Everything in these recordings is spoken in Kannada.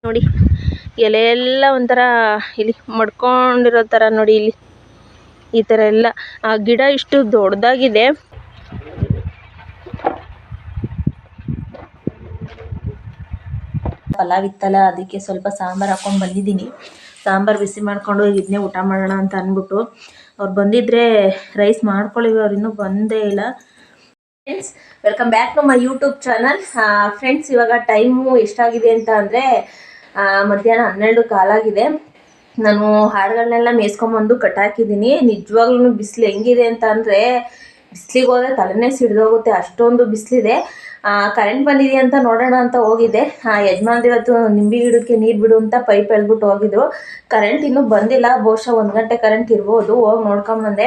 ನೋಡಿ ಎಲೆ ಎಲ್ಲ ಒಂಥರ ಇಲ್ಲಿ ಮಡ್ಕೊಂಡಿರೋ ಥರ ನೋಡಿ. ಇಲ್ಲಿ ಈ ಥರ ಎಲ್ಲ ಆ ಗಿಡ ಇಷ್ಟು ದೊಡ್ಡದಾಗಿದೆ. ಪಲಾವ್ ಇತ್ತಲ್ಲ, ಅದಕ್ಕೆ ಸ್ವಲ್ಪ ಸಾಂಬಾರು ಹಾಕೊಂಡು ಬಂದಿದ್ದೀನಿ. ಸಾಂಬಾರು ಬಿಸಿ ಮಾಡಿಕೊಂಡು ಇದನ್ನೇ ಊಟ ಮಾಡೋಣ ಅಂತ ಅಂದ್ಬಿಟ್ಟು. ಅವ್ರು ಬಂದಿದ್ರೆ ರೈಸ್ ಮಾಡ್ಕೊಳ್ಳಿವಿ, ಅವ್ರು ಇನ್ನೂ ಬಂದೇ ಇಲ್ಲ. Friends, welcome back to my YouTube channel. Friends, ಇವಾಗ ಟೈಮು ಎಷ್ಟಾಗಿದೆ ಅಂತ ಅಂದರೆ ಮಧ್ಯಾಹ್ನ 12 ಕಾಲಾಗಿದೆ. ನಾನು ಹಾಡುಗಳನ್ನೆಲ್ಲ ಮೇಯ್ಸ್ಕೊಂಬಂದು ಕಟ್ಟಾಕಿದ್ದೀನಿ. ನಿಜವಾಗ್ಲೂ ಬಿಸಿಲು ಹೆಂಗಿದೆ ಅಂತ ಅಂದರೆ, ಬಿಸಿಲಿಗೆ ಹೋದರೆ ತಲೆನೇ ಸಿಡ್ದೋಗುತ್ತೆ, ಅಷ್ಟೊಂದು ಬಿಸಿಲಿದೆ. ಕರೆಂಟ್ ಬಂದಿದೆ ಅಂತ ನೋಡೋಣ ಅಂತ ಹೋಗಿದ್ದೆ. ಯಜಮಾನ್ರು ಇವತ್ತು ನಿಂಬೆ ಗಿಡಕ್ಕೆ ನೀರು ಬಿಡು ಅಂತ ಪೈಪ್ ಎಳ್ಬಿಟ್ಟು ಹೋಗಿದ್ರು. ಕರೆಂಟ್ ಇನ್ನೂ ಬಂದಿಲ್ಲ, ಬಹುಶಃ 1 ಗಂಟೆ ಕರೆಂಟ್ ಇರ್ಬೋದು. ಹೋಗಿ ನೋಡ್ಕೊಂಬಂದೆ.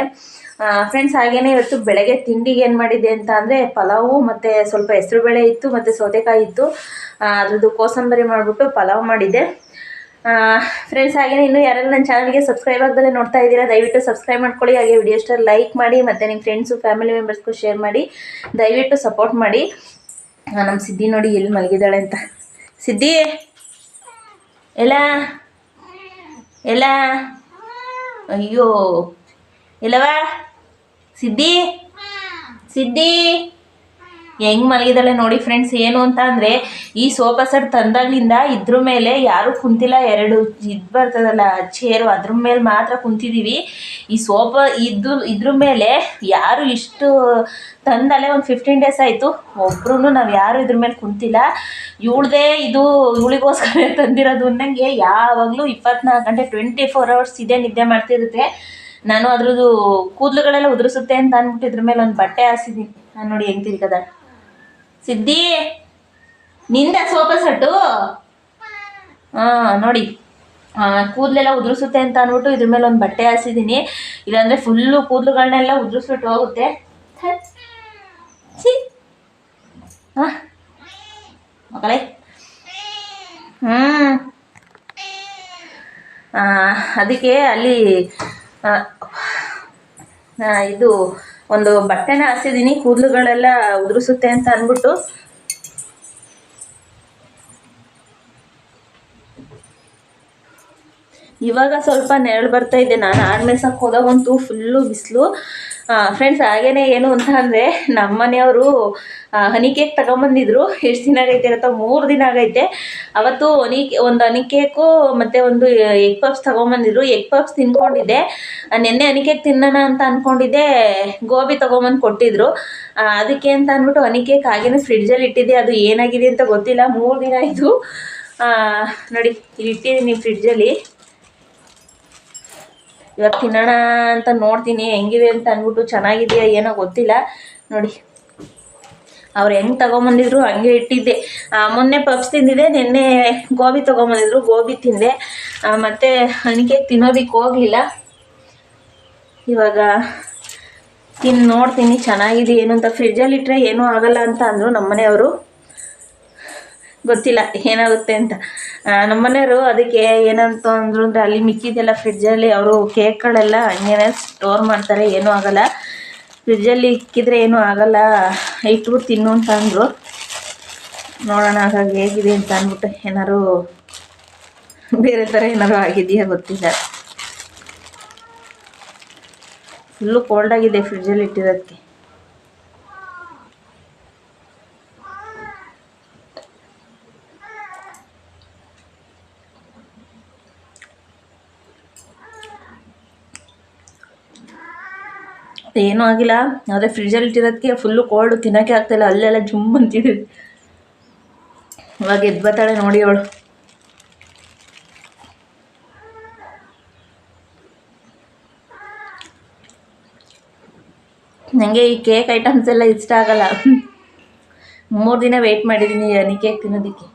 ಫ್ರೆಂಡ್ಸ್, ಹಾಗೇನೆ ಇವತ್ತು ಬೆಳಗ್ಗೆ ತಿಂಡಿಗೆ ಏನು ಮಾಡಿದೆ ಅಂತ ಅಂದರೆ ಪಲಾವು ಮತ್ತು ಸ್ವಲ್ಪ ಹೆಸರುಬೇಳೆ ಇತ್ತು ಮತ್ತು ಸೌತೆಕಾಯಿ ಇತ್ತು. ಅದ್ರದ್ದು ಕೋಸಂಬರಿ ಮಾಡಿಬಿಟ್ಟು ಪಲಾವ್ ಮಾಡಿದ್ದೆ. ಫ್ರೆಂಡ್ಸ್, ಹಾಗೇನೆ ಇನ್ನೂ ಯಾರೆಲ್ಲ ನನ್ನ ಚಾನಲ್ಗೆ ಸಬ್ಸ್ಕ್ರೈಬ್ ಆಗದಲ್ಲೇ ನೋಡ್ತಾ ಇದ್ದೀರಾ, ದಯವಿಟ್ಟು ಸಬ್ಸ್ಕ್ರೈಬ್ ಮಾಡ್ಕೊಳ್ಳಿ. ಹಾಗೆ ವಿಡಿಯೋ ಇಷ್ಟ ಲೈಕ್ ಮಾಡಿ ಮತ್ತು ನಿಮ್ಮ ಫ್ರೆಂಡ್ಸು ಫ್ಯಾಮಿಲಿ ಮೆಂಬರ್ಸ್ಗೂ ಶೇರ್ ಮಾಡಿ. ದಯವಿಟ್ಟು ಸಪೋರ್ಟ್ ಮಾಡಿ. ನಮ್ಮ ಸಿದ್ದಿ ನೋಡಿ ಎಲ್ಲಿ ಮಲಗಿದ್ದಾಳೆ ಅಂತ. ಸಿದ್ದಿ ಎಲ್ಲ ಎಲ್ಲ ಅಯ್ಯೋ ಎಲ್ಲವಾ ಸಿದ್ದಿ ಸಿದ್ದಿ ಹೆಂಗೆ ಮಲಗಿದಾಳೆ ನೋಡಿ. ಫ್ರೆಂಡ್ಸ್, ಏನು ಅಂತ ಅಂದರೆ ಈ ಸೋಫಾ ಸೆಟ್ ತಂದಾಗ್ಲಿಂದ ಇದ್ರ ಮೇಲೆ ಯಾರೂ ಕುಂತಿಲ್ಲ. 2 ಇದು ಬರ್ತದಲ್ಲ ಚೇರು, ಅದ್ರ ಮೇಲೆ ಮಾತ್ರ ಕುಂತಿದ್ದೀವಿ. ಈ ಸೋಫಾ ಇದ್ರ ಮೇಲೆ ಯಾರು ಇಷ್ಟು ತಂದಲ್ಲೇ ಒಂದು 15 ಡೇಸ್ ಆಯಿತು. ಒಬ್ರು ನಾವು ಯಾರು ಇದ್ರ ಮೇಲೆ ಕುಂತಿಲ್ಲ. ಇವಳಿಗೋಸ್ಕರ ತಂದಿರೋದು ಅನ್ನಂಗೆ ಯಾವಾಗಲೂ 24 ಗಂಟೆ 24 hours ಇದೇ ನಿದ್ದೆ ಮಾಡ್ತಿರುತ್ತೆ. ನಾನು ಅದ್ರದ್ದು ಕೂದಲುಗಳೆಲ್ಲ ಉದುರಿಸುತ್ತೆ ಅಂತ ಅಂದ್ಬಿಟ್ಟು ಇದ್ರ ಮೇಲೆ ಒಂದು ಬಟ್ಟೆ ಹಾಸಿದ್ದೀನಿ. ನಾನು ನೋಡಿ ಹೆಂಗೆ ತಿರ್ಗದ. ಸಿದ್ದಿ, ನಿಂದ ಸೋಫಾ ಸೆಟ್ಟು? ನೋಡಿ, ಕೂದಲೆಲ್ಲ ಉದುರಿಸುತ್ತೆ ಅಂತ ಅಂದ್ಬಿಟ್ಟು ಇದ್ರ ಮೇಲೆ ಒಂದು ಬಟ್ಟೆ ಹಾಸಿದ್ದೀನಿ. ಇಲ್ಲಾಂದರೆ ಫುಲ್ಲು ಕೂದಲುಗಳನ್ನೆಲ್ಲ ಉದುರಿಸ್ಬಿಟ್ಟು ಹೋಗುತ್ತೆ. ಮಕ್ಕಳೇ, ಅದಕ್ಕೆ ಅಲ್ಲಿ ಇದು ಒಂದು ಬಟ್ಟೆನ ಹಾಸಿದ್ದೀನಿ, ಕೂದಲುಗಳೆಲ್ಲ ಉದುರಿಸುತ್ತೆ ಅಂತ ಅಂದ್ಬಿಟ್ಟು. ಇವಾಗ ಸ್ವಲ್ಪ ನೆರಳು ಬರ್ತಾ ಇದೆ. ನಾನು ಆಡ್ಮೇಸಕ್ಕೆ ಹೋದಾಗಂತೂ ಫುಲ್ಲು ಬಿಸಿಲು. ಫ್ರೆಂಡ್ಸ್, ಹಾಗೇನೆ ಏನು ಅಂತ ಅಂದರೆ ನಮ್ಮ ಮನೆಯವರು ಹನಿ ಕೇಕ್ ತಗೊಂಬಂದಿದ್ರು. ಎಷ್ಟು ದಿನ ಆಗೈತೆ ಇರತ್ತೋ, 3 ದಿನ ಆಗೈತೆ. ಅವತ್ತು ಒಂದು ಹನಿ ಕೇಕು ಮತ್ತು ಒಂದು ಎಗ್ ಪಫ್ಸ್ ತೊಗೊಂಬಂದಿದ್ರು. ಎಗ್ ಪಫ್ಸ್ ತಿನ್ಕೊಂಡಿದ್ದೆ. ನೆನ್ನೆ ಹನಿ ಕೇಕ್ ತಿನ್ನೋಣ ಅಂತ ಅಂದ್ಕೊಂಡಿದ್ದೆ, ಗೋಬಿ ತೊಗೊಂಬಂದು ಕೊಟ್ಟಿದ್ರು. ಅದಕ್ಕೆ ಅಂತ ಅಂದ್ಬಿಟ್ಟು ಹನಿ ಕೇಕ್ ಹಾಗೇನೆ ಫ್ರಿಡ್ಜಲ್ಲಿ ಇಟ್ಟಿದ್ದೆ. ಅದು ಏನಾಗಿದೆ ಅಂತ ಗೊತ್ತಿಲ್ಲ, 3 ದಿನ ಆಯಿತು. ನೋಡಿ, ಇಲ್ಲಿ ಇಟ್ಟಿದ್ದೀನಿ ಫ್ರಿಡ್ಜಲ್ಲಿ. ಇವಾಗ ತಿನ್ನೋಣ ಅಂತ ನೋಡ್ತೀನಿ ಹೆಂಗಿದೆ ಅಂತ ಅಂದ್ಬಿಟ್ಟು. ಚೆನ್ನಾಗಿದೆಯಾ ಏನೋ ಗೊತ್ತಿಲ್ಲ. ನೋಡಿ, ಅವ್ರು ಹೆಂಗೆ ತೊಗೊಂಬಂದಿದ್ರು ಹಂಗೆ ಇಟ್ಟಿದ್ದೆ. ಮೊನ್ನೆ ಪಪ್ಸ್ ತಿಂದಿದ್ದೆ, ನಿನ್ನೆ ಗೋಬಿ ತೊಗೊಂಬಂದಿದ್ರು, ಗೋಬಿ ತಿಂದೆ. ಮತ್ತು ಹನಿ ಕೇಕ್ ತಿನ್ನೋದಕ್ಕೆ ಹೋಗಲಿಲ್ಲ. ಇವಾಗ ನೋಡ್ತೀನಿ ಚೆನ್ನಾಗಿದೆ ಏನು ಅಂತ. ಫ್ರಿಡ್ಜಲ್ಲಿ ಇಟ್ಟರೆ ಏನೂ ಆಗೋಲ್ಲ ಅಂತ ಅಂದರು ನಮ್ಮನೆಯವರು. ಗೊತ್ತಿಲ್ಲ ಏನಾಗುತ್ತೆ ಅಂತ. ನಮ್ಮನೆಯವರು ಅದಕ್ಕೆ ಏನಂತ ಅಂದರು ಅಂದರೆ, ಅಲ್ಲಿ ಮಿಕ್ಕಿದೆಲ್ಲ ಫ್ರಿಡ್ಜಲ್ಲಿ ಅವರು ಕೇಕ್ಗಳೆಲ್ಲ ಹಂಗೇನೆ ಸ್ಟೋರ್ ಮಾಡ್ತಾರೆ, ಏನೂ ಆಗೋಲ್ಲ. ಫ್ರಿಡ್ಜಲ್ಲಿ ಇಕ್ಕಿದ್ರೆ ಏನೂ ಆಗೋಲ್ಲ, ಇಟ್ಬಿಟ್ಟು ತಿನ್ನು ಅಂತ ಅಂದರು. ನೋಡೋಣ ಹಾಗಾಗಿ ಹೇಗಿದೆ ಅಂತ ಅಂದ್ಬಿಟ್ಟು. ಏನಾದ್ರು ಬೇರೆ ಥರ ಏನಾದ್ರು ಆಗಿದೆಯಾ ಗೊತ್ತಿಲ್ಲ. ಫುಲ್ಲು ಕೋಲ್ಡಾಗಿದೆ ಫ್ರಿಡ್ಜಲ್ಲಿ ಇಟ್ಟಿರೋದಕ್ಕೆ. ಏನೂ ಆಗಿಲ್ಲ, ಆದರೆ ಫ್ರಿಡ್ಜಲ್ಲಿ ಇಟ್ಟಿರೋದಕ್ಕೆ ಫುಲ್ಲು ಕೋಲ್ಡು, ತಿನ್ನೋಕ್ಕೆ ಆಗ್ತಾಯಿಲ್ಲ. ಅಲ್ಲೆಲ್ಲ ಜುಮ್ ಅಂತಿದೆ. ಇವಾಗ ಎದ್ದು ಬರ್ತಾಳೆ ನೋಡಿ ಅವಳು. ನನಗೆ ಈ ಕೇಕ್ ಐಟಮ್ಸ್ ಎಲ್ಲ ಇಷ್ಟ ಆಗಲ್ಲ. 3 ದಿನ ವೆಯ್ಟ್ ಮಾಡಿದ್ದೀನಿ ಹನಿ ಕೇಕ್ ತಿನ್ನೋದಕ್ಕೆ.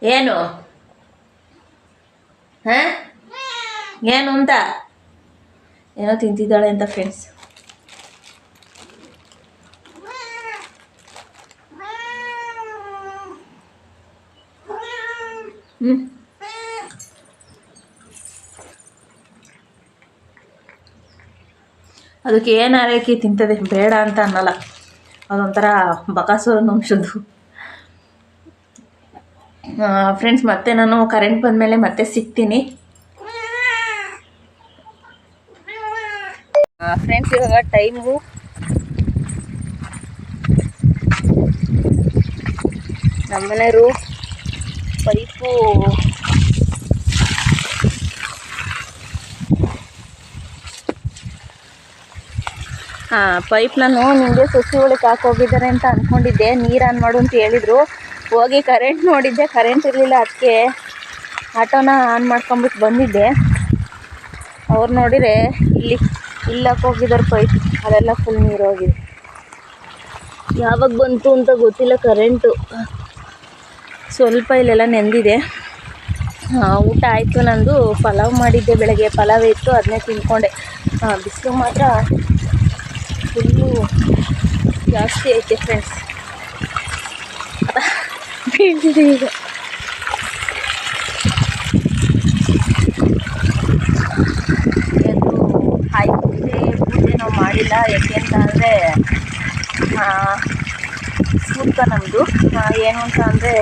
ಏನು ಏನು ಅಂತ ಏನೋ ತಿಂತಿದ್ದಾಳೆ ಅಂತ ಫ್ರೆಂಡ್ಸ್. ಅದಕ್ಕೆ ಏನು ಆರೈಕೆ ತಿಂತದೆ, ಬೇಡ ಅಂತ ಅನ್ನಲ್ಲ. ಅದೊಂಥರ ಬಕಾಸುರನ ವಂಶದ್ದು. ಫ್ರೆಂಡ್ಸ್ ಮತ್ತೆ ನಾನು ಕರೆಂಟ್ ಬಂದಮೇಲೆ ಮತ್ತೆ ಸಿಗ್ತೀನಿ. ಫ್ರೆಂಡ್ಸ್ ಇವಾಗ ಟೈಮು ನಮ್ಮನೆಯವರು ಪೈಪು ಪೈಪ್ ನಾನು ನಿಮಗೆ ಸಸಿ ಒಳಗೆ ಹಾಕೋಗಿದ್ದಾರೆ ಅಂತ ಅಂದ್ಕೊಂಡಿದ್ದೆ. ನೀರು ಆನ್ ಮಾಡು ಅಂತ ಹೇಳಿದರು. ಹೋಗಿ ಕರೆಂಟ್ ನೋಡಿದ್ದೆ, ಕರೆಂಟ್ ಇರಲಿಲ್ಲ. ಅದಕ್ಕೆ ಆಟೋನ ಆನ್ ಮಾಡ್ಕೊಂಬಿಟ್ಟು ಬಂದಿದ್ದೆ. ಅವ್ರು ನೋಡಿದರೆ ಇಲ್ಲಿ ಹಾಕೋಗಿದ್ದಾರೆ ಪೈಪ್, ಅದೆಲ್ಲ ಫುಲ್ ನೀರು ಹೋಗಿದೆ. ಯಾವಾಗ ಬಂತು ಅಂತ ಗೊತ್ತಿಲ್ಲ ಕರೆಂಟು. ಸ್ವಲ್ಪ ಇಲ್ಲೆಲ್ಲ ನೆಂದಿದೆ. ಊಟ ಆಯಿತು. ನಂದು ಪಲಾವ್ ಮಾಡಿದ್ದೆ, ಬೆಳಗ್ಗೆ ಪಲಾವ್ ಇತ್ತು, ಅದನ್ನೇ ತಿಂದ್ಕೊಂಡೆ. ಬಿಸಿಲು ಮಾತ್ರ ಫುಲ್ಲು ಜಾಸ್ತಿ ಐತೆ ಫ್ರೆಂಡ್ಸ್. ಬೀಳ್ತಿದೆ ಈಗ. ಪೂಜೆ ನಾವು ಮಾಡಿಲ್ಲ. ಯಾಕೆ ಅಂತ ಅಂದರೆ ಸೂಕ್ತ ನಮ್ಮದು. ಏನು ಅಂತ ಅಂದರೆ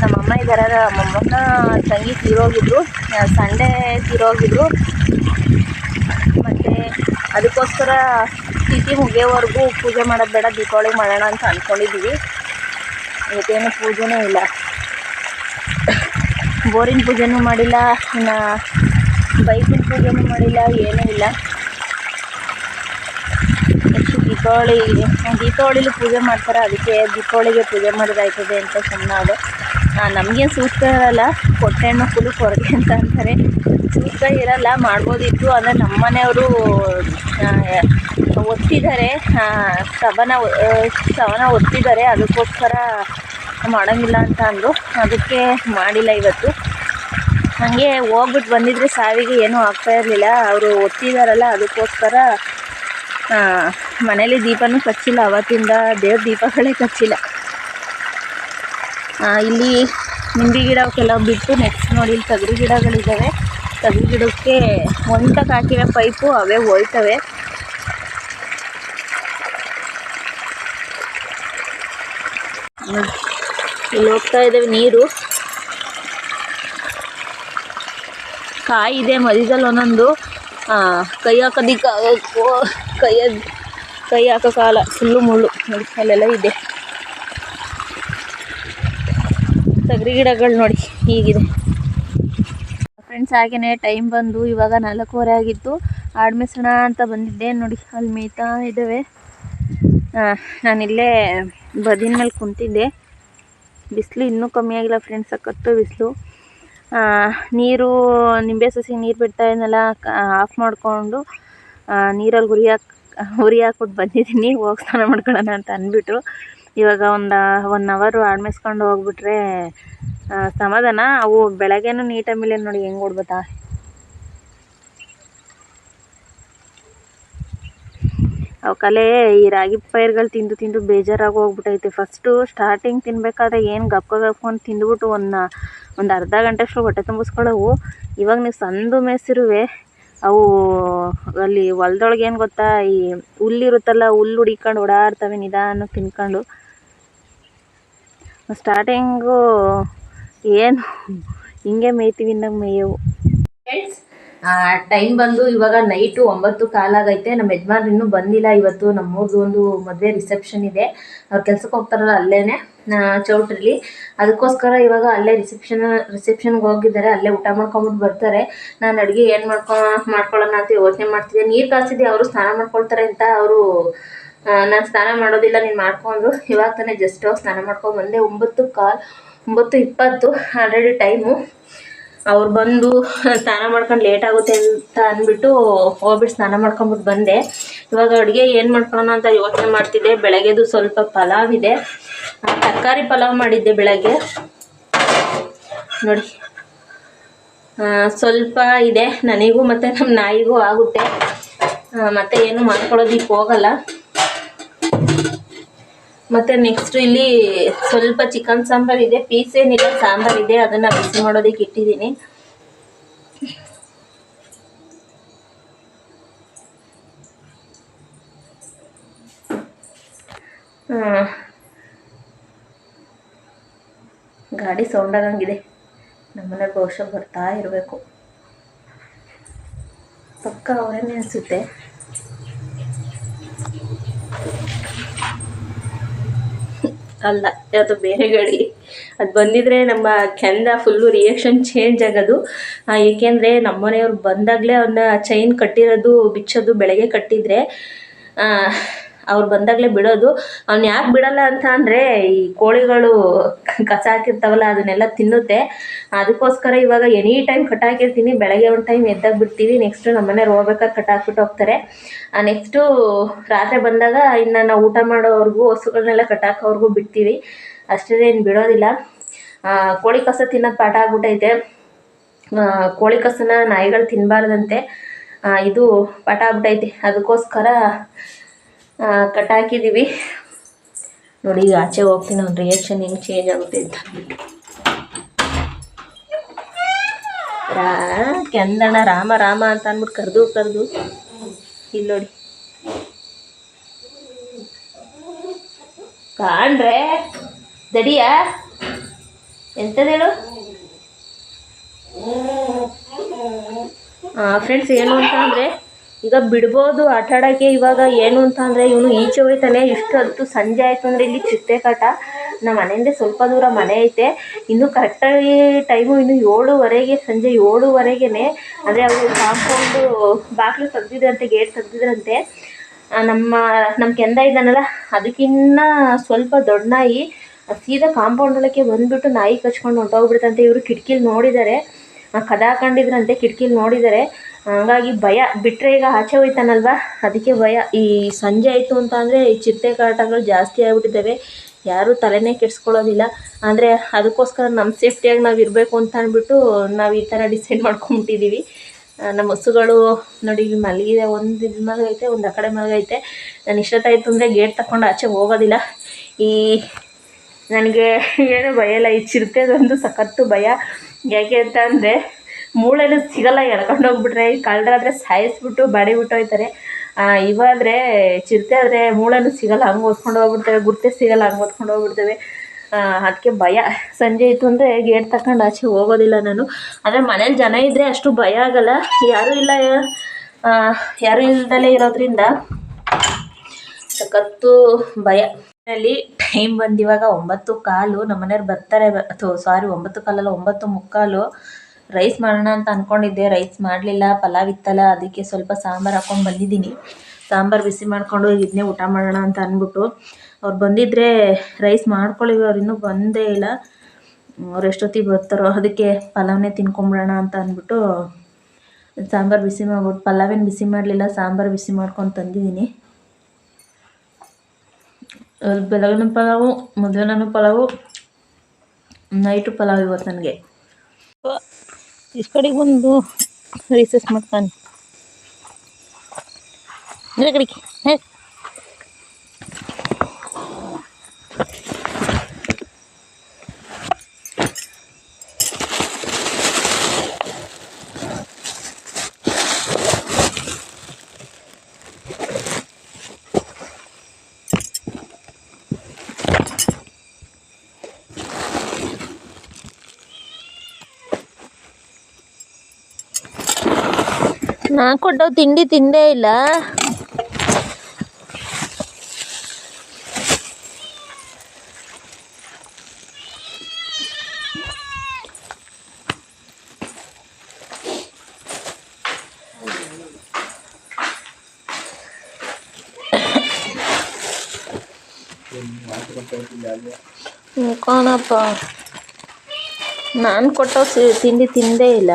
ನಮ್ಮಮ್ಮ ಇದ್ದಾರೆ, ನಮ್ಮಮ್ಮನ ತಂಗಿ ತೀರೋಗಿದ್ರು, ಸಂಡೇ ತೀರೋಗಿದ್ರು. ಮತ್ತು ಅದಕ್ಕೋಸ್ಕರ ತಿಥಿ ಮುಗಿಯೋವರೆಗೂ ಪೂಜೆ ಮಾಡೋದು ಬೇಡ, ದೀಪಾವಳಿಗೆ ಮಾಡೋಣ ಅಂತ ಅಂದ್ಕೊಂಡಿದ್ದೀವಿ. ಇವತ್ತೇನು ಪೂಜೆನೇ ಇಲ್ಲ, ಬೋರಿನ ಪೂಜೆನೂ ಮಾಡಿಲ್ಲ, ಇನ್ನು ಬೈಕಿನ ಪೂಜೆನೂ ಮಾಡಿಲ್ಲ, ಏನೂ ಇಲ್ಲ. ನೆಕ್ಸ್ಟ್ ದೀಪಾವಳಿಲಿ ಪೂಜೆ ಮಾಡ್ತಾರೆ. ಅದಕ್ಕೆ ದೀಪಾವಳಿಗೆ ಪೂಜೆ ಮಾಡೋದಾಯ್ತದೆ ಅಂತ ಸುಮ್ಮನಾದೆ. ನಮಗೇನು ಸೂಕ್ತ ಇರೋಲ್ಲ, ಕೊಟ್ಟೆಣ್ಣು ಫುಲ್ಲು ಹೊರಗೆ ಅಂತ ಅಂತಾರೆ. ಸೂಕ್ತ ಇರೋಲ್ಲ, ಮಾಡ್ಬೋದಿತ್ತು. ಅಂದರೆ ನಮ್ಮ ಮನೆಯವರು ಒತ್ತಿದ್ದಾರೆ, ಶವನ ಒತ್ತಿದ್ದಾರೆ. ಅದಕ್ಕೋಸ್ಕರ ಮಾಡೋಂಗಿಲ್ಲ ಅಂತ ಅಂದರು. ಅದಕ್ಕೆ ಮಾಡಿಲ್ಲ ಇವತ್ತು. ಹಾಗೆ ಹೋಗ್ಬಿಟ್ಟು ಬಂದಿದ್ರೆ ಸಾವಿಗೆ ಏನೂ ಆಗ್ತಾ ಇರಲಿಲ್ಲ. ಅವರು ಒತ್ತಿದಾರಲ್ಲ, ಅದಕ್ಕೋಸ್ಕರ ಮನೇಲಿ ದೀಪನೂ ಕಚ್ಚಿಲ್ಲ. ಅವತ್ತಿಂದ ದೇವ್ರ ದೀಪಗಳೇ ಕಚ್ಚಿಲ್ಲ. ಇಲ್ಲಿ ನಿಂಬೆ ಗಿಡ ಅವಕ್ಕೆಲ್ಲ ಬಿಟ್ಟು ನೆಕ್ಸ್ಟ್ ನೋಡಿ ಇಲ್ಲಿ ತೊಗರಿ ಗಿಡಗಳಿದ್ದಾವೆ. ತೊಗರಿ ಗಿಡಕ್ಕೆ ಒಂಟಕ್ಕೆ ಹಾಕಿರೋ ಪೈಪು ಅವೇ ಹೋಯ್ತವೆ. ಇಲ್ಲಿ ಹೋಗ್ತಾ ಇದ್ದಾವೆ ನೀರು. ಕಾಯಿ ಇದೆ ಮಧ್ಯದಲ್ಲಿ ಒಂದೊಂದು. ಕೈ ಹಾಕೋದಿಕ್ಕೆ ಕೈ ಹಾಕೋಕ್ಕಾಗಲ್ಲ, ಫುಲ್ಲು ಮುಳ್ಳು. ನೋಡಿ ಅಲ್ಲೆಲ್ಲ ಇದೆ ತೊಗರಿ ಗಿಡಗಳು. ನೋಡಿ ಹೀಗಿದೆ ಫ್ರೆಂಡ್ಸ್. ಹಾಗೆಯೇ ಟೈಮ್ ಬಂದು ಇವಾಗ 4:15 ಆಗಿತ್ತು. ಆಡು ಮೇಯ್ಸೋಣ ಅಂತ ಬಂದಿದ್ದೆ. ನೋಡಿ ಅಲ್ಲಿ ಮೇಯ್ತಾ ಇದ್ದಾವೆ. ನಾನಿಲ್ಲೇ ಬದಿನ ಮೇಲೆ ಕುಂತಿದ್ದೆ. ಬಿಸಿಲು ಇನ್ನೂ ಕಮ್ಮಿ ಆಗಿಲ್ಲ ಫ್ರೆಂಡ್ಸ್, ಸಖತ್ತು ಬಿಸಿಲು. ನೀರು ನಿಂಬೆ ಸಸಿ ನೀರು ಬಿಡ್ತಾ ಇದ್ನಲ್ಲ, ಆಫ್ ಮಾಡಿಕೊಂಡು ನೀರಲ್ಲಿ ಉರಿ ಹಾಕ್ಬಿಟ್ಟು ಬಂದಿದ್ದೀನಿ. ಹೋಗಿ ಸ್ನಾನ ಮಾಡ್ಕೊಳ್ಳೋಣ ಅಂತ ಅಂದ್ಬಿಟ್ಟು ಇವಾಗ 1 ಅವರ್ ಆಡು ಮೇಯ್ಸ್ಕೊಂಡು ಹೋಗ್ಬಿಟ್ರೆ ಸಮಾಧಾನ. ಅವು ಬೆಳಗ್ಗೆನೂ ನೀಟಾಗಿಲ್ಲ ನೋಡಿ ಹೆಂಗೆ ಓಡ್ಬತ್ತಾ. ಅವಕ್ಕಲ್ಲೇ ಈ ರಾಗಿ ಪೈರುಗಳು ತಿಂದು ಬೇಜಾರಾಗಿ ಹೋಗ್ಬಿಟ್ಟೈತೆ. ಫಸ್ಟು ಸ್ಟಾರ್ಟಿಂಗ್ ತಿನ್ನಬೇಕಾದ್ರೆ ಏನು ಗಪ್ಕೊಂಡು ತಿಂದುಬಿಟ್ಟು ಒಂದು ಅರ್ಧ ಗಂಟೆ ಅಷ್ಟು ಹೊಟ್ಟೆ ತುಂಬಿಸ್ಕೊಳ್ಳೋವು. ಇವಾಗ ನೀವು ಸಂದು ಮೇಸಿರುವೆ ಅವು ಅಲ್ಲಿ ಹೊಲ್ದೊಳಗೆ ಏನು ಗೊತ್ತಾ, ಈ ಹುಲ್ಲಿರುತ್ತಲ್ಲ, ಹುಲ್ಲು ಹುಡಿಕೊಂಡು ಓಡಾಡ್ತವೆ ನಿಧಾನಕ್ಕೆ ತಿನ್ಕೊಂಡು. ಸ್ಟಾರ್ಟಿಂಗು ಏನು ಹಿಂಗೆ ಮೇಯ್ತೀವಿ ಇನ್ನೂ ಮೇಯವು. ಫ್ರೆಂಡ್ಸ್ ಟೈಮ್ ಬಂದು ಇವಾಗ ನೈಟು 9:15 ಆಗೈತೆ. ನಮ್ಮ ಯಜಮಾನ್ರು ಇನ್ನೂ ಬಂದಿಲ್ಲ. ಇವತ್ತು ನಮ್ಮೂರ್ದು ಒಂದು ಮದುವೆ ರಿಸೆಪ್ಷನ್ ಇದೆ. ಅವ್ರು ಕೆಲ್ಸಕ್ಕೆ ಹೋಗ್ತಾರಲ್ಲ ಅಲ್ಲೇ ಚೌಟ್ರಿಲಿ, ಅದಕ್ಕೋಸ್ಕರ ಇವಾಗ ಅಲ್ಲೇ ರಿಸೆಪ್ಷನ್ಗೆ ಹೋಗಿದ್ದಾರೆ. ಅಲ್ಲೇ ಊಟ ಮಾಡ್ಕೊಂಬಿಟ್ಟು ಬರ್ತಾರೆ. ನಾನು ಅಡುಗೆ ಏನು ಮಾಡ್ಕೊಳ್ಳೋಣ ಅಂತ ಯೋಚನೆ ಮಾಡ್ತಿದ್ದೆ. ನೀರು ಕಾಸಿದ್ದೆ, ಅವರು ಸ್ನಾನ ಮಾಡ್ಕೊಳ್ತಾರೆ ಅಂತ. ಅವರು ನಾನು ಸ್ನಾನ ಮಾಡೋದಿಲ್ಲ ನೀನು ಮಾಡ್ಕೊಂಡ್ರು. ಇವಾಗ ತಾನೇ ಜಸ್ಟ್ ಸ್ನಾನ ಮಾಡ್ಕೊಂಡು ಬಂದೆ. 9:20 ಆಲ್ರೆಡಿ ಟೈಮು. ಅವ್ರು ಬಂದು ಸ್ನಾನ ಮಾಡ್ಕೊಂಡು ಲೇಟ್ ಆಗುತ್ತೆ ಅಂತ ಅಂದ್ಬಿಟ್ಟು ಹೋಗ್ಬಿಟ್ಟು ಸ್ನಾನ ಮಾಡ್ಕೊಂಬಿಟ್ಟು ಬಂದೆ. ಇವಾಗ ಅಡುಗೆ ಏನು ಮಾಡ್ಕೊಳ್ಳೋಣ ಅಂತ ಯೋಚನೆ ಮಾಡ್ತಿದ್ದೆ. ಬೆಳಗ್ಗೆದು ಸ್ವಲ್ಪ ಪಲಾವ್ ಇದೆ, ತರಕಾರಿ ಪಲಾವ್ ಮಾಡಿದ್ದೆ ಬೆಳಗ್ಗೆ. ನೋಡಿ ಸ್ವಲ್ಪ ಇದೆ, ನನಗೂ ಮತ್ತು ನಮ್ಮ ನಾಯಿಗೂ ಆಗುತ್ತೆ. ಮತ್ತು ಏನು ಮಾಡ್ಕೊಳ್ಳೋದಿಕ್ಕೆ ಹೋಗಲ್ಲ. ಮತ್ತು ನೆಕ್ಸ್ಟ್ ಇಲ್ಲಿ ಸ್ವಲ್ಪ ಚಿಕನ್ ಸಾಂಬಾರು ಇದೆ, ಪೀಸ್ ಏನಿಲ್ಲ, ಸಾಂಬಾರಿದೆ. ಅದನ್ನು ಬಿಸಿ ಮಾಡೋದಕ್ಕೆ ಇಟ್ಟಿದ್ದೀನಿ. ಗಾಡಿ ಸೌಂಡ್ ಆಗಂಗಿದೆ. ನಮ್ಮನೆ ಬಹುಶಃ ಬರ್ತಾ ಇರಬೇಕು. ಪಕ್ಕ ಅವರೇನೆ ಅನಿಸುತ್ತೆ. ಅಲ್ಲ, ಅದು ಬೇರೆ ಗಾಡಿ. ಅದು ಬಂದಿದ್ರೆ ನಮ್ಮ ಕೆಂದ ಫುಲ್ಲು ರಿಯಾಕ್ಷನ್ ಚೇಂಜ್ ಆಗೋದು. ಏಕೆಂದರೆ ನಮ್ಮನೆಯವ್ರು ಬಂದಾಗಲೇ ಅವನ್ನ ಚೈನ್ ಕಟ್ಟಿರೋದು ಬಿಚ್ಚೋದು ಬೆಳಗ್ಗೆ ಕಟ್ಟಿದರೆ ಅವ್ರು ಬಂದಾಗಲೇ ಬಿಡೋದು. ಅವ್ನು ಯಾಕೆ ಬಿಡಲ್ಲ ಅಂತ ಅಂದರೆ ಈ ಕೋಳಿಗಳು ಕಸ ಹಾಕಿರ್ತಾವಲ್ಲ ಅದನ್ನೆಲ್ಲ ತಿನ್ನುತ್ತೆ. ಅದಕ್ಕೋಸ್ಕರ ಇವಾಗ ಎನಿ ಟೈಮ್ ಕಟ್ಟಾಕಿರ್ತೀನಿ. ಬೆಳಗ್ಗೆ ಒಂದು ಟೈಮ್ ಎದ್ದಾಗ ಬಿಡ್ತೀವಿ. ನೆಕ್ಸ್ಟು ನಮ್ಮ ಮನೆಯವ್ರು ಹೋಗ್ಬೇಕಾದ್ರೆ ಕಟ್ಟಾಕ್ಬಿಟ್ಟು ಹೋಗ್ತಾರೆ. ನೆಕ್ಸ್ಟು ರಾತ್ರಿ ಬಂದಾಗ ಇನ್ನು ನಾವು ಊಟ ಮಾಡೋವರೆಗೂ ಹಸುಗಳನ್ನೆಲ್ಲ ಕಟ್ಟಾಕೋವರೆಗೂ ಬಿಡ್ತೀವಿ. ಅಷ್ಟೇ, ಏನು ಬಿಡೋದಿಲ್ಲ. ಕೋಳಿ ಕಸ ತಿನ್ನೋದು ಪಾಠ ಆಗ್ಬಿಟ್ಟೈತೆ. ಕೋಳಿ ಕಸನ ನಾಯಿಗಳು ತಿನ್ನಬಾರ್ದಂತೆ. ಇದು ಪಾಠ ಆಗ್ಬಿಟ್ಟೈತೆ. ಅದಕ್ಕೋಸ್ಕರ ಕಟ್ಟಾಕಿದ್ದೀವಿ. ನೋಡಿ, ಈಗ ಆಚೆ ಹೋಗ್ತೀನಿ, ಅವ್ನ ರಿಯಾಕ್ಷನ್ ಹೆಂಗೆ ಚೇಂಜ್ ಆಗುತ್ತೆ ಅಂತ ಅಂದ್ಬಿಟ್ಟು. ಕೆಂದಣ್ಣ ರಾಮ ರಾಮ ಅಂತ ಅಂದ್ಬಿಟ್ಟು ಕರೆದು ಇಲ್ಲಿ ನೋಡಿ ಕಾಣ್ರೆ ದಡಿಯ ಎಂಥದೇಳು. ಫ್ರೆಂಡ್ಸ್, ಏನು ಅಂತ ಅಂದರೆ ಈಗ ಬಿಡ್ಬೋದು ಆಟ ಆಡೋಕ್ಕೆ. ಇವಾಗ ಏನು ಅಂತ ಅಂದರೆ ಇವನು ಈಚೆ ಹೋಯ್ತಾನೆ. ಇಷ್ಟು ಹೊತ್ತು ಸಂಜೆ ಆಯಿತು ಅಂದರೆ ಇಲ್ಲಿ ಚಿರತೆ ಕಾಟ. ನಮ್ಮ ಮನೆಯಿಂದ ಸ್ವಲ್ಪ ದೂರ ಮನೆ ಐತೆ. ಇನ್ನು ಕರೆಕ್ಟಾಗಿ ಟೈಮು ಇನ್ನು 7:30, ಸಂಜೆ 7:30ಗೆ. ಅಂದರೆ ಅವರು ಕಾಂಪೌಂಡು ಬಾಗಿಲು ತೆಗ್ದಿದ್ರಂತೆ, ಗೇಟ್ ತೆಗ್ದಿದ್ರಂತೆ. ನಮ್ಮ ಕೆಂದ ಇದ್ದಾನಲ್ಲ, ಅದಕ್ಕಿನ್ನ ಸ್ವಲ್ಪ ದೊಡ್ಡ ನಾಯಿ ಸೀದಾ ಕಾಂಪೌಂಡ್ ಒಳಕ್ಕೆ ಬಂದುಬಿಟ್ಟು ನಾಯಿ ಕಚ್ಕೊಂಡು ಹೊಂಟೋಗ್ಬಿಡ್ತಂತೆ. ಇವರು ಕಿಟಕಿಲಿ ನೋಡಿದ್ದಾರೆ, ಕದ ಹಾಕೊಂಡಿದ್ರಂತೆ, ಕಿಟಕಿಲಿ ನೋಡಿದ್ದಾರೆ. ಹಂಗಾಗಿ ಭಯ. ಬಿಟ್ಟರೆ ಈಗ ಆಚೆ ಹೋಯ್ತಾನಲ್ವ, ಅದಕ್ಕೆ ಭಯ. ಈ ಸಂಜೆ ಆಯಿತು ಅಂತ ಅಂದರೆ ಈ ಚಿರತೆ ಕಾಟಗಳು ಜಾಸ್ತಿ ಆಗಿಬಿಟ್ಟಿದ್ದಾವೆ. ಯಾರೂ ತಲೆನೇ ಕೆಡಿಸ್ಕೊಳ್ಳೋದಿಲ್ಲ. ಅಂದರೆ ಅದಕ್ಕೋಸ್ಕರ ನಮ್ಮ ಸೇಫ್ಟಿಯಾಗಿ ನಾವು ಇರಬೇಕು ಅಂತ ಅಂದ್ಬಿಟ್ಟು ನಾವು ಈ ಥರ ಡಿಸೈಡ್ ಮಾಡ್ಕೊಂಬಿಟ್ಟಿದ್ದೀವಿ. ನಮ್ಮ ಹಸುಗಳು ನೋಡಿ, ಮಲಗಿದೆ. ಒಂದು ಇದು ಮಲಗೈತೆ, ಒಂದು ಆ ಕಡೆ ಮಲಗೈತೆ. ನಾನು ಇಷ್ಟೊತ್ತಾಯಿತು ಅಂದರೆ ಗೇಟ್ ತಗೊಂಡು ಆಚೆ ಹೋಗೋದಿಲ್ಲ. ನನಗೆ ಏನೂ ಭಯ ಇಲ್ಲ. ಈ ಚಿರತೆದೊಂದು ಸಖತ್ತು ಭಯ. ಯಾಕೆ ಅಂತ ಅಂದರೆ ಮೂಳೆನೂ ಸಿಗೋಲ್ಲ. ಎಳ್ಕೊಂಡು ಹೋಗ್ಬಿಟ್ರೆ ಕಳ್ಳರಾದರೆ ಸಾಯಿಸ್ಬಿಟ್ಟು ಬಾಡಿಬಿಟ್ಟು ಹೋಗ್ತಾರೆ. ಇವಾದರೆ ಚಿರತೆ ಆದರೆ ಮೂಳೆನೂ ಸಿಗೋಲ್ಲ, ಹಂಗೆ ಓದ್ಕೊಂಡು ಹೋಗ್ಬಿಡ್ತೇವೆ. ಗುರ್ತೇ ಸಿಗೋಲ್ಲ, ಹಂಗೆ ಓದ್ಕೊಂಡು ಹೋಗ್ಬಿಡ್ತೇವೆ. ಅದಕ್ಕೆ ಭಯ. ಸಂಜೆ ಇತ್ತು ಅಂದರೆ ಗೇಟ್ ತಗೊಂಡು ಆಚೆ ಹೋಗೋದಿಲ್ಲ ನಾನು. ಆದರೆ ಮನೇಲಿ ಜನ ಇದ್ದರೆ ಅಷ್ಟು ಭಯ ಆಗೋಲ್ಲ. ಯಾರೂ ಇಲ್ದಲೇ ಇರೋದ್ರಿಂದ ಸಖತ್ತು ಭಯ. ಅಲ್ಲಿ ಟೈಮ್ ಬಂದು ಇವಾಗ 9:15. ನಮ್ಮ ಮನೆಯವ್ರು ಬರ್ತಾರೆ. 9:15 ಅಲ್ಲ, 9:45. ರೈಸ್ ಮಾಡೋಣ ಅಂತ ಅಂದ್ಕೊಂಡಿದ್ದೆ. ರೈಸ್ ಮಾಡಲಿಲ್ಲ, ಪಲಾವ್ ಇತ್ತಲ್ಲ, ಅದಕ್ಕೆ ಸ್ವಲ್ಪ ಸಾಂಬಾರು ಹಾಕ್ಕೊಂಡು ಬಂದಿದ್ದೀನಿ. ಸಾಂಬಾರು ಬಿಸಿ ಮಾಡಿಕೊಂಡು ಇದನ್ನೇ ಊಟ ಮಾಡೋಣ ಅಂತ ಅಂದ್ಬಿಟ್ಟು. ಅವ್ರು ಬಂದಿದ್ದರೆ ರೈಸ್ ಮಾಡ್ಕೊಳ್ಳಿವಿ. ಅವ್ರು ಇನ್ನೂ ಬಂದೇ ಇಲ್ಲ. ಅವ್ರು ಎಷ್ಟೊತ್ತಿಗೆ ಬರ್ತಾರೋ, ಅದಕ್ಕೆ ಪಲಾವನ್ನೇ ತಿನ್ಕೊಂಬಿಡೋಣ ಅಂತ ಅಂದ್ಬಿಟ್ಟು ಸಾಂಬಾರು ಬಿಸಿ ಮಾಡ್ಬಿಟ್ಟು, ಪಲಾವೇನು ಬಿಸಿ ಮಾಡಲಿಲ್ಲ, ಸಾಂಬಾರು ಬಿಸಿ ಮಾಡ್ಕೊಂಡು ತಂದಿದ್ದೀನಿ. ಬೆಳಗಿನ ಪಲಾವು, ಮಧ್ಯಾಹ್ನ ಪಲಾವು, ನೈಟು ಪಲಾವ್ ಇವತ್ತು ನನಗೆ. ಇಷ್ಟು ಕಡೆಗೆ ಒಂದು ರೀಸಸ್ ಮಾಡ್ತಾನೆ ಕಡೆಗೆ. ನಾನು ಕೊಟ್ಟವು ತಿಂಡಿ ತಿಂದೇ ಇಲ್ಲ. ಕಾಣಪ್ಪ, ನಾನು ಕೊಟ್ಟವು ತಿಂಡಿ ತಿಂದೇ ಇಲ್ಲ.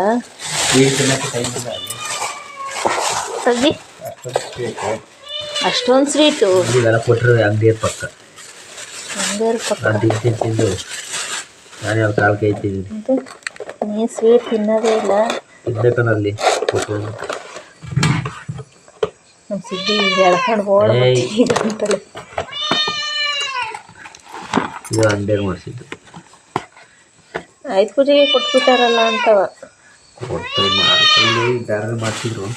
ಅಷ್ಟೊಂದು ಸ್ವೀಟು ಕೊಟ್ಟರು ಅಂಗಡಿಯ ಪಕ್ಕ. ತಿಂದು ನಾನು ಯಾವ ಕಾಲು ಕೈ ತಿಂದಿದ್ದೆ. ನೀನು ಸ್ವೀಟ್ ತಿನ್ನೋದೇ ಇಲ್ಲ. ಇದ್ದಕನಲ್ಲಿ ನಮ್ಮ ಸಿದ್ದಿ ಎಳ್ಕೊಂಡು ಓಡಂತಲೇ ಇದು ಅಂಗಡಿಯಾಗ ಮಾಡಿಸಿದ್ದು. ಆಯ್ತು, ಪೂಜೆಗೆ ಕೊಟ್ಬಿಟ್ಟಾರಲ್ಲ ಅಂತವ ಮಾಡ್ತಿದ್ರು.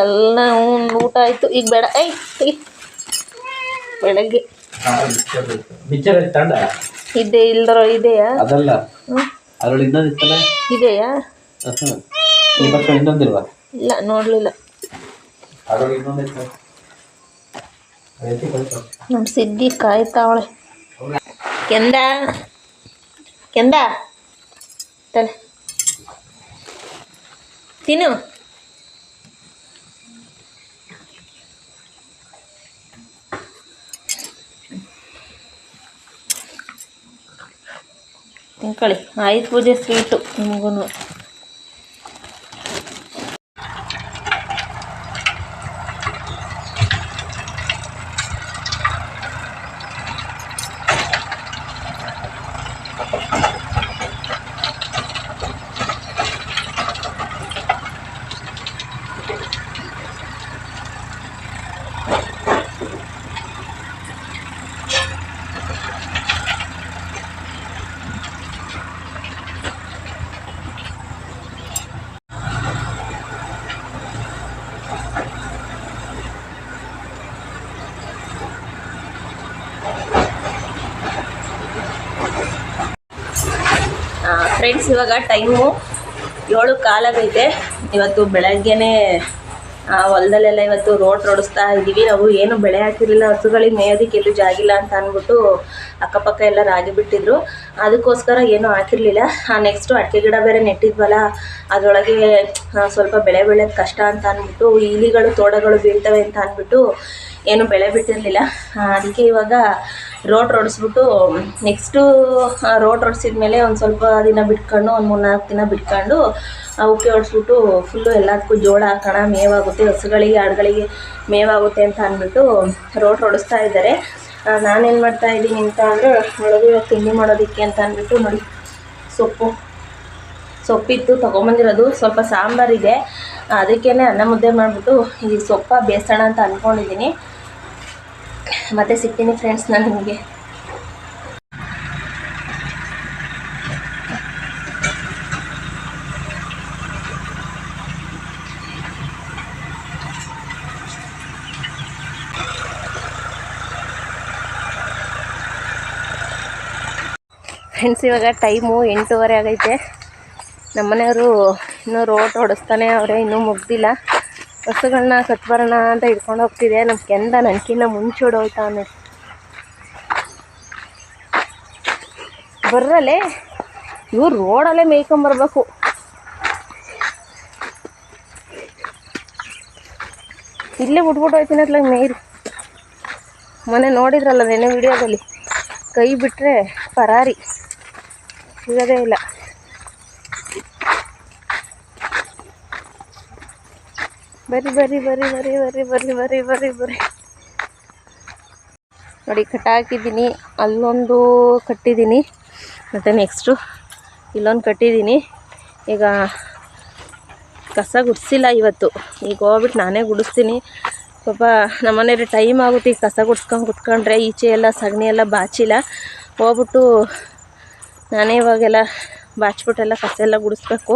ಎಲ್ಲ ಊಟ ಆಯಿತು. ಈಗ ಬೇಡ. ಬೆಳಗ್ಗೆ ಮಿಕ್ಸರ್ ತಂಡ ಇದೆ ಇಲ್ದರೋ ಇದೆಯಾ ಅದಲ್ಲ ಅದರೊಳಗೆ ಇನ್ನೊಂದು ಇತ್ತಲ್ಲ ಇದೆಯಾ ಈ ಪಕ್ಕ ಇನ್ನೊಂದಿಲ್ವಾ ಇಲ್ಲ ನೋಡಲಿಲ್ಲ ಅದರೊಳಗೆ ಇನ್ನೊಂದು ನಮ್ಮ ಸಿದ್ಧಿ ಕಾಯ್ತಾವಳೆ ಕೆಂದ ಕೆಂದ ತಲೆ ತಿನ್ನು ತಿನ್ಕೊಳ್ಳಿ ಆಯುಧ ಪೂಜೆ ಸ್ವೀಟು ನಿಮಗೂ ಫ್ರೆಂಡ್ಸ್ ಇವಾಗ ಟೈಮು 7:15 ಇವತ್ತು ಬೆಳಗ್ಗೆನೇ ಹೊಲದಲ್ಲೆಲ್ಲ ಇವತ್ತು ರೋಡ್ ಹೊಡಿಸ್ತಾ ಇದ್ದೀವಿ. ನಾವು ಏನು ಬೆಳೆ ಹಾಕಿರಲಿಲ್ಲ, ಹಸುಗಳಿಗೆ ಮೇಯೋದಕ್ಕೆ ಎಲ್ಲೂ ಜಾಗಿಲ್ಲ ಅಂತ ಅಂದ್ಬಿಟ್ಟು ಅಕ್ಕಪಕ್ಕ ಎಲ್ಲ ರಾಗಿ ಬಿಟ್ಟಿದ್ರು, ಅದಕ್ಕೋಸ್ಕರ ಏನೂ ಹಾಕಿರಲಿಲ್ಲ. ನೆಕ್ಸ್ಟು ಅಡಿಕೆ ಗಿಡ ಬೇರೆ ನೆಟ್ಟಿದ್ವಲ್ಲ, ಅದರೊಳಗೆ ಸ್ವಲ್ಪ ಬೆಳೆ ಬೆಳೆಯೋದು ಕಷ್ಟ ಅಂತ ಅಂದ್ಬಿಟ್ಟು ಇಲಿಗಳು ತೋಡಗಳು ಬೀಳ್ತವೆ ಅಂತ ಅಂದ್ಬಿಟ್ಟು ಏನು ಬೆಳೆ ಬಿಟ್ಟಿರಲಿಲ್ಲ. ಅದಕ್ಕೆ ಇವಾಗ ರೋಡ್ ಹೊಡಿಸ್ಬಿಟ್ಟು ನೆಕ್ಸ್ಟು ರೋಡ್ ಹೊಡ್ಸಿದ್ಮೇಲೆ ಒಂದು ಸ್ವಲ್ಪ ದಿನ ಬಿಟ್ಕೊಂಡು ಒಂದು 3-4 ದಿನ ಬಿಟ್ಕೊಂಡು ಅವಕ್ಕೆ ಹೊಡ್ಸ್ಬಿಟ್ಟು ಫುಲ್ಲು ಎಲ್ಲದಕ್ಕೂ ಜೋಳ ಹಾಕೋಣ, ಮೇವಾಗುತ್ತೆ, ಹಸುಗಳಿಗೆ ಆಡುಗಳಿಗೆ ಮೇವಾಗುತ್ತೆ ಅಂತ ಅಂದ್ಬಿಟ್ಟು ರೋಡ್ ಹೊಡಿಸ್ತಾ ಇದ್ದಾರೆ. ನಾನೇನು ಮಾಡ್ತಾಯಿದ್ದೀನಿ ಅಂತ ಅಂದರೆ ಒಳಗೆ ತಿಂಡಿ ಮಾಡೋದಕ್ಕೆ ಅಂತ ಅಂದ್ಬಿಟ್ಟು ನೋಡಿ ಸೊಪ್ಪಿತ್ತು ತೊಗೊಂಬಂದಿರೋದು, ಸ್ವಲ್ಪ ಸಾಂಬಾರಿದೆ, ಅದಕ್ಕೇ ಅನ್ನ ಮುದ್ದೆ ಮಾಡಿಬಿಟ್ಟು ಈ ಸೊಪ್ಪ ಬೇಯಿಸೋಣ ಅಂತ ಅಂದ್ಕೊಂಡಿದ್ದೀನಿ. ಮತ್ತೆ ಸಿಗ್ತೀನಿ ಫ್ರೆಂಡ್ಸ್ ನಾನು ನಿಮಗೆ. ಫ್ರೆಂಡ್ಸ್ ಇವಾಗ ಟೈಮು 8:30 ಆಗೈತೆ. ನಮ್ಮನೆಯವರು ಇನ್ನೂ ರೋಡ್ ಹೊಡಿಸ್ತಾನೆ ಅವರೇ, ಇನ್ನೂ ಮುಗ್ದಿಲ್ಲ. ಹಸುಗಳನ್ನ ಕಟ್ಬರೋಣ ಅಂತ ಹಿಡ್ಕೊಂಡು ಹೋಗ್ತಿದೆ. ನಮ್ಮ ಕೆಂದ ನನಗಿನ್ನ ಮುಂಚೆ ಹೊಡೋಯ್ತಾವನೆ. ಬರ್ರಲ್ಲೇ ಇವ್ರು ರೋಡಲ್ಲೇ ಮೇಯ್ಕೊಂಬರ್ಬೇಕು. ಇಲ್ಲೇ ಬಿಟ್ಬಿಟ್ಟು ಹೋಯ್ತೀನಿ ಅತ್ಲಾಗ ಮೇಯ್ರಿ. ಮೊನ್ನೆ ನೋಡಿದ್ರಲ್ಲ ನೆನೆ ವಿಡಿಯೋದಲ್ಲಿ, ಕೈ ಬಿಟ್ಟರೆ ಪರಾರಿ, ಸಿಗೋದೇ ಇಲ್ಲ. ಬರ್ರಿ ಬರ್ರಿ ಬರ್ರಿ ಬರ್ರಿ ಬರ್ರಿ ಬರ್ರಿ ಬರ್ರಿ ಬರ್ರಿ ಬರ್ರಿ ನೋಡಿ, ಕಟ್ಟಾಕಿದ್ದೀನಿ. ಅಲ್ಲೊಂದು ಕಟ್ಟಿದ್ದೀನಿ, ಮತ್ತು ನೆಕ್ಸ್ಟು ಇಲ್ಲೊಂದು ಕಟ್ಟಿದ್ದೀನಿ. ಈಗ ಕಸ ಗುಡಿಸಿಲ್ಲ ಇವತ್ತು, ಈಗ ಹೋಗ್ಬಿಟ್ಟು ನಾನೇ ಗುಡಿಸ್ತೀನಿ. ಪಾಪ ನಮ್ಮನೇಲಿ ಟೈಮ್ ಆಗುತ್ತೆ, ಈಗ ಕಸ ಗುಡಿಸ್ಕೊಂಡು ಕುತ್ಕೊಂಡ್ರೆ ಈಚೆ ಎಲ್ಲ ಸಗಣಿ ಎಲ್ಲ ಬಾಚಿಲ್ಲ. ಹೋಗ್ಬಿಟ್ಟು ನಾನೇ ಇವಾಗೆಲ್ಲ ಬಾಚ್ಬಿಟ್ಟೆಲ್ಲ ಕಸ ಎಲ್ಲ ಗುಡಿಸ್ಬೇಕು.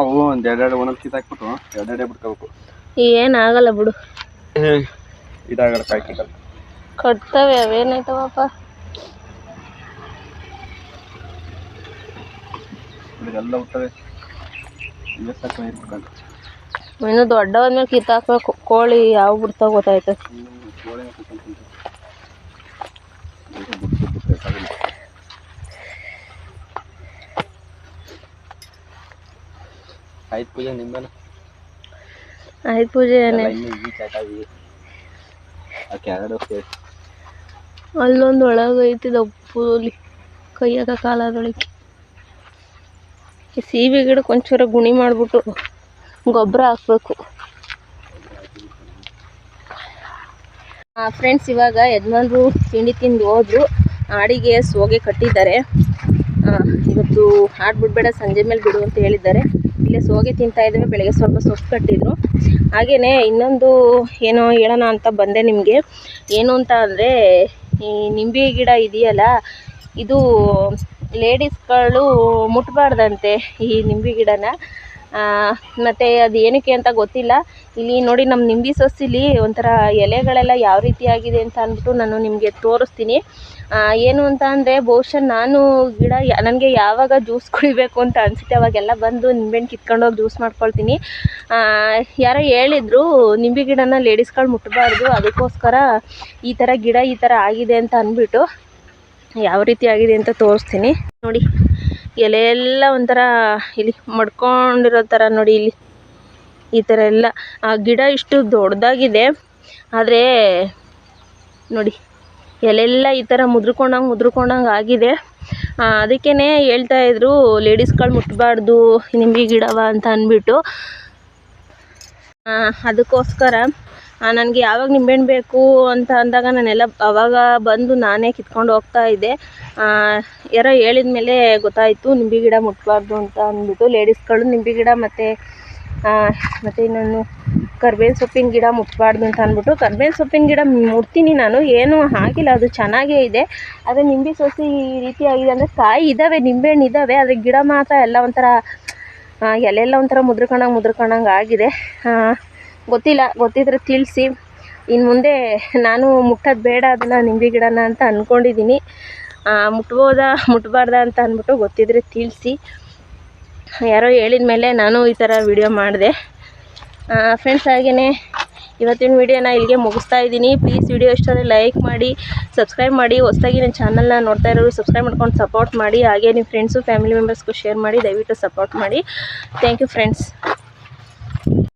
ಅವು ಒಂದೆರಡೆರಡು ಒಂದೊಂದು ಕಿತ್ತಾಕ್ಬಿಟ್ಟು ಎರಡೆರಡೇ ಬಿಟ್ಕೋಬೇಕು. ಏನಾಗಲ್ಲ ಬಿಡು, ಇದಾಗಲ್ಲ ಕಾಯ್ಕಿಗಲ್ಲ. ಕಟ್ತವೆ ಅವೇನಾಯ್ತವಪ್ಪ. ಇದೆಲ್ಲ ಹುಟ್ಟವೆ. ಇನ್ನು ದೊಡ್ಡವದ್ಮೇಲೆ ಕಿತ್ತಾಕ್ಬೇಕು. ಕೋಳಿ ಯಾವ ಬಿಡ್ತಾವ ಗೊತ್ತಾಯ್ತದೆ. ಆಯ್ತು ಪೂಜೆ ನಿಮ್ಮಲ್ಲ. ಆಯ್ತು ಪೂಜೆ ಅಲ್ಲೊಂದು ಒಳಗೈತಿ ದಪ್ಪುಲಿ ಕೈಯಾಗ ಕಾಲದೊಳಗೆ. ಸೀಬೆ ಗಿಡಕ್ಕೆ ಒಂಚೂರ ಗುಣಿ ಮಾಡಿಬಿಟ್ಟು ಗೊಬ್ಬರ ಹಾಕ್ಬೇಕು. ಫ್ರೆಂಡ್ಸ್, ಇವಾಗ ಯಜಮಾನ್ರು ತಿಂಡಿ ತಿಂದು ಹೋದ್ರು. ಆಡಿಗೆ ಸೋಗೆ ಕಟ್ಟಿದ್ದಾರೆ. ಇವತ್ತು ಆಡ್ಬಿಡ್ಬೇಡ, ಸಂಜೆ ಮೇಲೆ ಬಿಡು ಅಂತ ಹೇಳಿದ್ದಾರೆ. ಇಲ್ಲೇ ಸೋಗೆ ತಿಂತಾ ಇದ್ದೇವೆ. ಬೆಳಗ್ಗೆ ಸ್ವಲ್ಪ ಸೊಪ್ಪು ಕಟ್ಟಿದ್ರು. ಹಾಗೆಯೇ ಇನ್ನೊಂದು ಏನೋ ಹೇಳೋಣ ಅಂತ ಬಂದೆ ನಿಮಗೆ. ಏನು ಅಂತ ಅಂದರೆ, ಈ ನಿಂಬೆ ಗಿಡ ಇದೆಯಲ್ಲ, ಇದು ಲೇಡೀಸ್ಗಳು ಮುಟ್ಬಾರ್ದಂತೆ ಈ ನಿಂಬೆ ಗಿಡನ. ಮತ್ತು ಅದು ಏನಕ್ಕೆ ಅಂತ ಗೊತ್ತಿಲ್ಲ. ಇಲ್ಲಿ ನೋಡಿ, ನಮ್ಮ ನಿಂಬೆ ಸೊಸಿಲಿ ಒಂಥರ ಎಲೆಗಳೆಲ್ಲ ಯಾವ ರೀತಿ ಆಗಿದೆ ಅಂತ ಅಂದ್ಬಿಟ್ಟು ನಾನು ನಿಮಗೆ ತೋರಿಸ್ತೀನಿ. ಏನು ಅಂತ ಅಂದರೆ, ಬಹುಶಃ ನಾನು ಗಿಡ ನನಗೆ ಯಾವಾಗ ಜ್ಯೂಸ್ ಕುಡಿಬೇಕು ಅಂತ ಅನಿಸುತ್ತೆ ಅವಾಗೆಲ್ಲ ಬಂದು ನಿಂಬೆಹಣ್ಣು ಕಿತ್ಕೊಂಡೋಗಿ ಜ್ಯೂಸ್ ಮಾಡ್ಕೊಳ್ತೀನಿ. ಯಾರೋ ಹೇಳಿದರು ನಿಂಬೆ ಗಿಡನ ಲೇಡೀಸ್ಗಳು ಮುಟ್ಟಬಾರ್ದು, ಅದಕ್ಕೋಸ್ಕರ ಈ ಥರ ಗಿಡ ಈ ಥರ ಆಗಿದೆ ಅಂತ ಅಂದ್ಬಿಟ್ಟು ಯಾವ ರೀತಿ ಆಗಿದೆ ಅಂತ ತೋರಿಸ್ತೀನಿ ನೋಡಿ. ಎಲೆ ಎಲ್ಲ ಒಂಥರ ಇಲ್ಲಿ ಮಡ್ಕೊಂಡಿರೋ ಥರ ನೋಡಿ. ಇಲ್ಲಿ ಈ ಥರ ಎಲ್ಲ ಆ ಗಿಡ ಇಷ್ಟು ದೊಡ್ಡದಾಗಿದೆ, ಆದರೆ ನೋಡಿ ಎಲೆಲ್ಲ ಈ ಥರ ಮುದ್ರಕೊಂಡಂಗೆ ಆಗಿದೆ. ಅದಕ್ಕೇ ಹೇಳ್ತಾಯಿದ್ರು ಲೇಡೀಸ್ಗಳು ಮುಟ್ಟಬಾರ್ದು ನಿಂಬೆ ಗಿಡವ ಅಂತ ಅಂದ್ಬಿಟ್ಟು. ಅದಕ್ಕೋಸ್ಕರ ನನಗೆ ಯಾವಾಗ ನಿಂಬೆಹಣ್ಣು ಬೇಕು ಅಂತ ಅಂದಾಗ ನಾನೆಲ್ಲ ಆವಾಗ ಬಂದು ನಾನೇ ಕಿತ್ಕೊಂಡು ಹೋಗ್ತಾ ಇದ್ದೆ. ಯಾರೋ ಹೇಳಿದ ಮೇಲೆ ಗೊತ್ತಾಯಿತು ನಿಂಬೆ ಗಿಡ ಮುಟ್ಟಬಾರ್ದು ಅಂತ ಅಂದ್ಬಿಟ್ಟು. ಲೇಡೀಸ್ಗಳು ನಿಂಬೆ ಗಿಡ ಮತ್ತು ಇನ್ನೊಂದು ಕರ್ಬೇವಿನ ಸೊಪ್ಪಿನ ಗಿಡ ಮುಟ್ಟಬಾರ್ದು ಅಂತ ಅಂದ್ಬಿಟ್ಟು. ಕರ್ಬೇವಿನ ಸೊಪ್ಪಿನ ಗಿಡ ಮುಡ್ತೀನಿ ನಾನು, ಏನೂ ಆಗಿಲ್ಲ, ಅದು ಚೆನ್ನಾಗೇ ಇದೆ. ಆದರೆ ನಿಂಬೆ ಸೊಸಿ ಈ ರೀತಿ ಆಗಿದೆ ಅಂದರೆ, ಕಾಯಿ ಇದ್ದಾವೆ, ನಿಂಬೆಹಣ್ಣು ಇದ್ದಾವೆ, ಆದರೆ ಗಿಡ ಮಾತ್ರ ಎಲ್ಲ ಒಂಥರ ಎಲೆಲ್ಲ ಒಂಥರ ಮುದ್ರಕೊಂಡಂಗೆ ಆಗಿದೆ. ಗೊತ್ತಿದ್ರೆ ತಿಳಿಸಿ. ಇನ್ನು ಮುಂದೆ ನಾನು ಮುಟ್ಟೋದು ಬೇಡ ಅದನ್ನು ನಿಂಬೆ ಗಿಡನ ಅಂತ ಅಂದ್ಕೊಂಡಿದ್ದೀನಿ. ಮುಟ್ಬಾರ್ದಾ ಅಂತ ಅಂದ್ಬಿಟ್ಟು ಗೊತ್ತಿದ್ರೆ ತಿಳಿಸಿ. ಯಾರೋ ಹೇಳಿದ ಮೇಲೆ ನಾನು ಈ ಥರ ವಿಡಿಯೋ ಮಾಡಿದೆ. ಫ್ರೆಂಡ್ಸ್, ಹಾಗೆಯೇ ಇವತ್ತಿನ ವಿಡಿಯೋನ ಇಲ್ಲಿಗೆ ಮುಗಿಸ್ತಾ ಇದ್ದೀನಿ. ಪ್ಲೀಸ್ ವಿಡಿಯೋ ಇಷ್ಟ ಆದರೆ ಲೈಕ್ ಮಾಡಿ, ಸಬ್ಸ್ಕ್ರೈಬ್ ಮಾಡಿ. ಹೊಸದಾಗಿ ನನ್ನ ಚಾನಲ್ನ ನೋಡ್ತಾ ಇರೋರು ಸಬ್ಸ್ಕ್ರೈಬ್ ಮಾಡ್ಕೊಂಡು ಸಪೋರ್ಟ್ ಮಾಡಿ. ಹಾಗೆ ನಿಮ್ಮ ಫ್ರೆಂಡ್ಸು ಫ್ಯಾಮಿಲಿ ಮೆಂಬರ್ಸ್ಗೂ ಶೇರ್ ಮಾಡಿ. ದಯವಿಟ್ಟು ಸಪೋರ್ಟ್ ಮಾಡಿ. Thank you friends.